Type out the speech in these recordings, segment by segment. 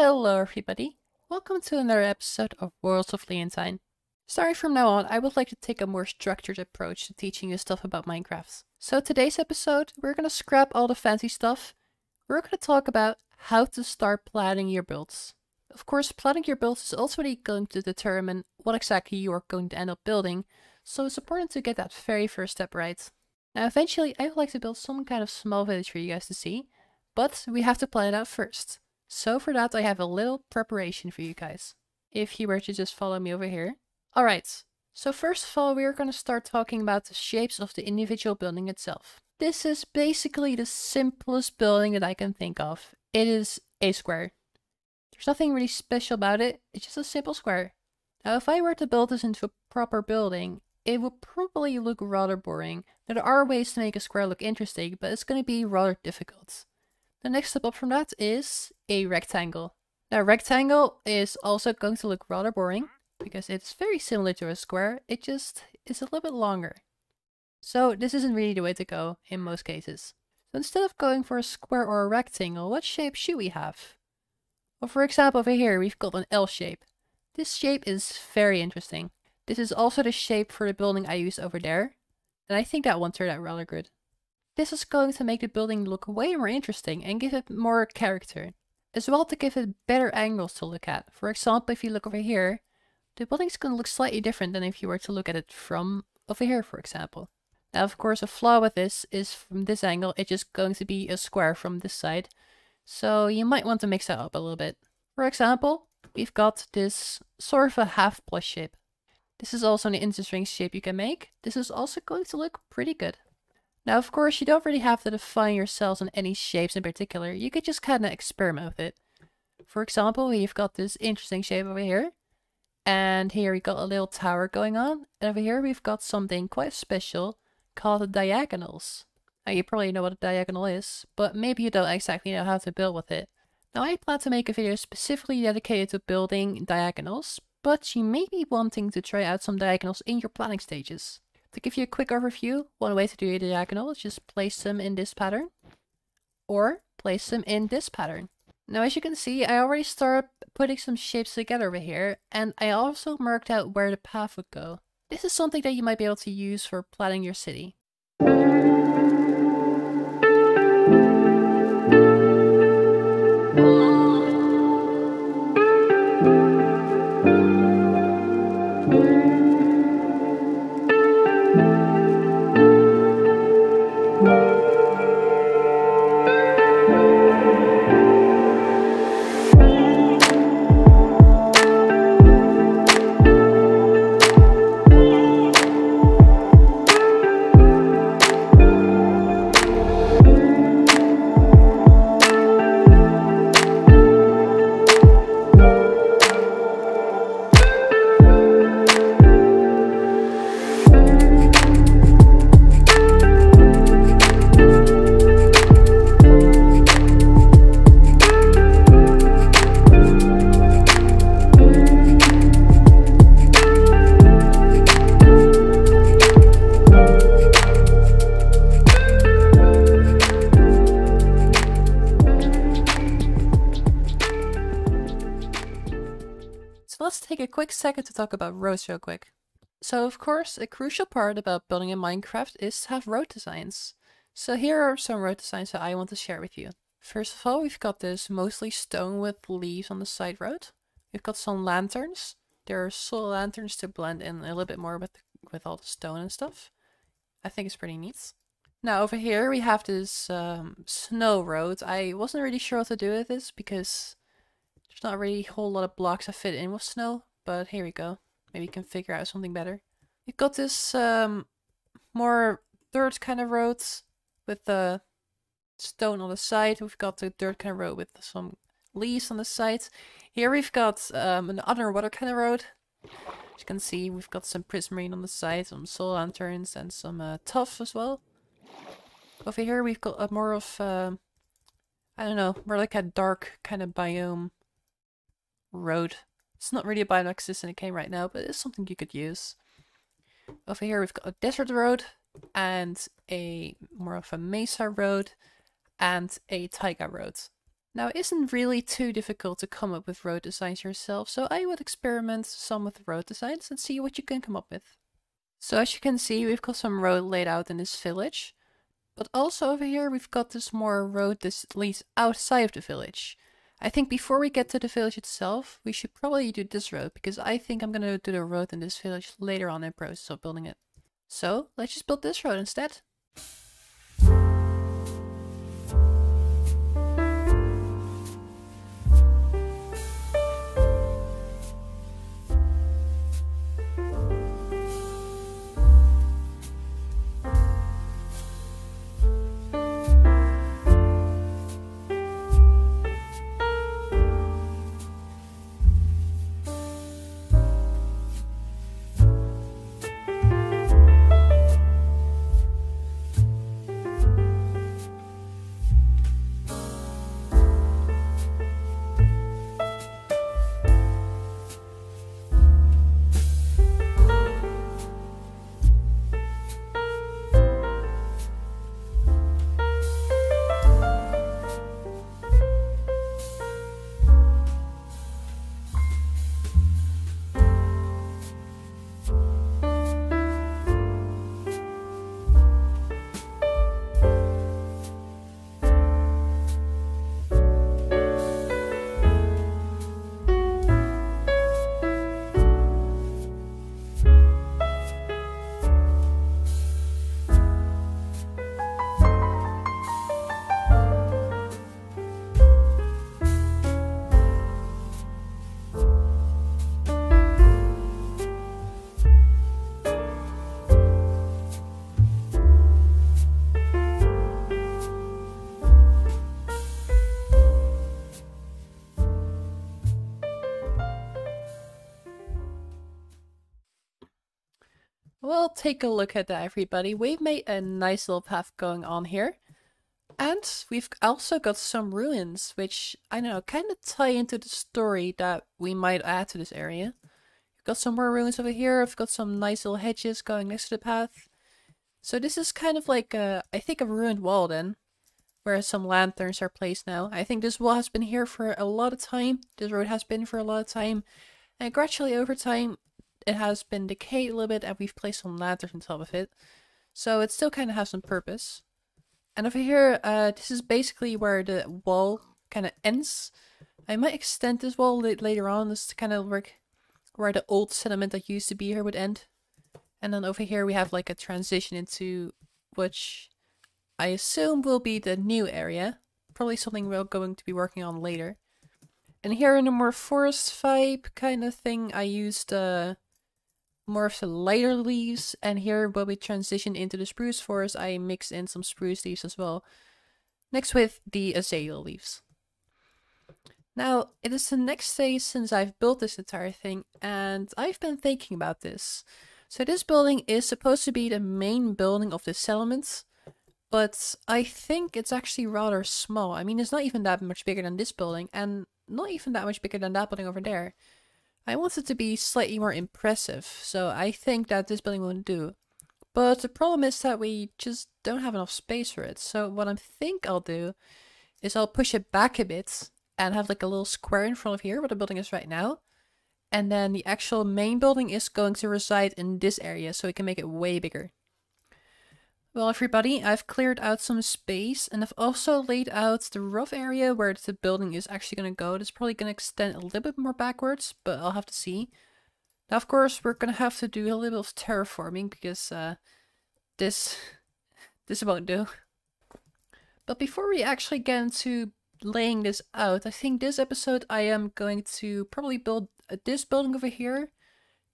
Hello everybody, welcome to another episode of Worlds of Leontine. Starting from now on, I would like to take a more structured approach to teaching you stuff about Minecraft. So today's episode, we're gonna scrap all the fancy stuff. We're gonna talk about how to start planning your builds. Of course, planning your builds is ultimately going to determine what exactly you are going to end up building, so it's important to get that very first step right. Now eventually, I would like to build some kind of small village for you guys to see, but we have to plan it out first. So for that, I have a little preparation for you guys. If you were to just follow me over here. Alright, so first of all, we're going to start talking about the shapes of the individual building itself. This is basically the simplest building that I can think of. It is a square. There's nothing really special about it, it's just a simple square. Now if I were to build this into a proper building, it would probably look rather boring. Now there are ways to make a square look interesting, but it's going to be rather difficult. The next step up from that is a rectangle. Now a rectangle is also going to look rather boring because it's very similar to a square, it just is a little bit longer. So this isn't really the way to go in most cases. So instead of going for a square or a rectangle, what shape should we have? Well, for example, over here we've got an L shape. This shape is very interesting. This is also the shape for the building I used over there, and I think that one turned out rather good. This is going to make the building look way more interesting and give it more character. As well to give it better angles to look at. For example, if you look over here, the building's going to look slightly different than if you were to look at it from over here, for example. Now, of course, a flaw with this is from this angle, it's just going to be a square from this side. So you might want to mix that up a little bit. For example, we've got this sort of a half plus shape. This is also an interesting shape you can make. This is also going to look pretty good. Now, of course, you don't really have to define yourselves on any shapes in particular. You could just kind of experiment with it. For example, you've got this interesting shape over here. And here we got a little tower going on. And over here we've got something quite special called the diagonals. Now, you probably know what a diagonal is, but maybe you don't exactly know how to build with it. Now, I plan to make a video specifically dedicated to building diagonals, but you may be wanting to try out some diagonals in your planning stages. To give you a quick overview, one way to do a diagonal is just place them in this pattern or place them in this pattern. Now as you can see, I already started putting some shapes together over here, and I also marked out where the path would go. This is something that you might be able to use for planning your city. Let's take a quick second to talk about roads real quick. So of course, a crucial part about building in Minecraft is to have road designs. So here are some road designs that I want to share with you. First of all, we've got this mostly stone with leaves on the side road. We've got some lanterns. There are solar lanterns to blend in a little bit more with all the stone and stuff. I think it's pretty neat. Now over here we have this snow road. I wasn't really sure what to do with this because there's not really a whole lot of blocks that fit in with snow, but here we go. Maybe you can figure out something better. We've got this more dirt kind of road with the stone on the side. We've got the dirt kind of road with some leaves on the side. Here we've got an underwater kind of road. As you can see, we've got some prismarine on the side, some solar lanterns, and some tuff as well. Over here we've got a more of, I don't know, more like a dark kind of biome road. It's not really a biome that exists in the game right now, but it's something you could use. Over here we've got a desert road and a more of a mesa road and a taiga road. Now, it isn't really too difficult to come up with road designs yourself, so I would experiment some with road designs and see what you can come up with. So as you can see, we've got some road laid out in this village, but also over here we've got this more road that leads outside of the village. I think before we get to the village itself, we should probably do this road, because I think I'm gonna do the road in this village later on in the process of building it. So let's just build this road instead. Well, take a look at that, everybody. We've made a nice little path going on here. And we've also got some ruins, which, I don't know, kind of tie into the story that we might add to this area. We've got some more ruins over here. I've got some nice little hedges going next to the path. So this is kind of like, I think, a ruined wall then, where some lanterns are placed now. I think this wall has been here for a lot of time. This road has been for a lot of time. And gradually over time, it has been decayed a little bit, and we've placed some lanterns on top of it. So it still kind of has some purpose. And over here, this is basically where the wall kind of ends. I might extend this wall later on. This is kind of like where the old settlement that used to be here would end. And then over here we have like a transition into which I assume will be the new area. Probably something we're going to be working on later. And here in a more forest vibe kind of thing, I used more of the lighter leaves, and here when we transition into the spruce forest, I mix in some spruce leaves as well, next with the azalea leaves. Now, it is the next day since I've built this entire thing, and I've been thinking about this. So this building is supposed to be the main building of this settlement, but I think it's actually rather small. I mean, it's not even that much bigger than this building, and not even that much bigger than that building over there. I want it to be slightly more impressive, so I think that this building won't do. But the problem is that we just don't have enough space for it. So what I think I'll do is I'll push it back a bit and have like a little square in front of here where the building is right now. And then the actual main building is going to reside in this area, so we can make it way bigger. Well, everybody, I've cleared out some space, and I've also laid out the rough area where the building is actually going to go. It's probably going to extend a little bit more backwards, but I'll have to see. Now, of course, we're going to have to do a little bit of terraforming, because this won't do. But before we actually get into laying this out, I think this episode I am going to probably build this building over here.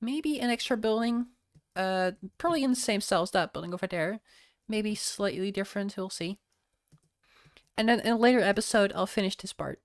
Maybe an extra building. Probably in the same style as that building over there. Maybe slightly different, we'll see. And then in a later episode, I'll finish this part.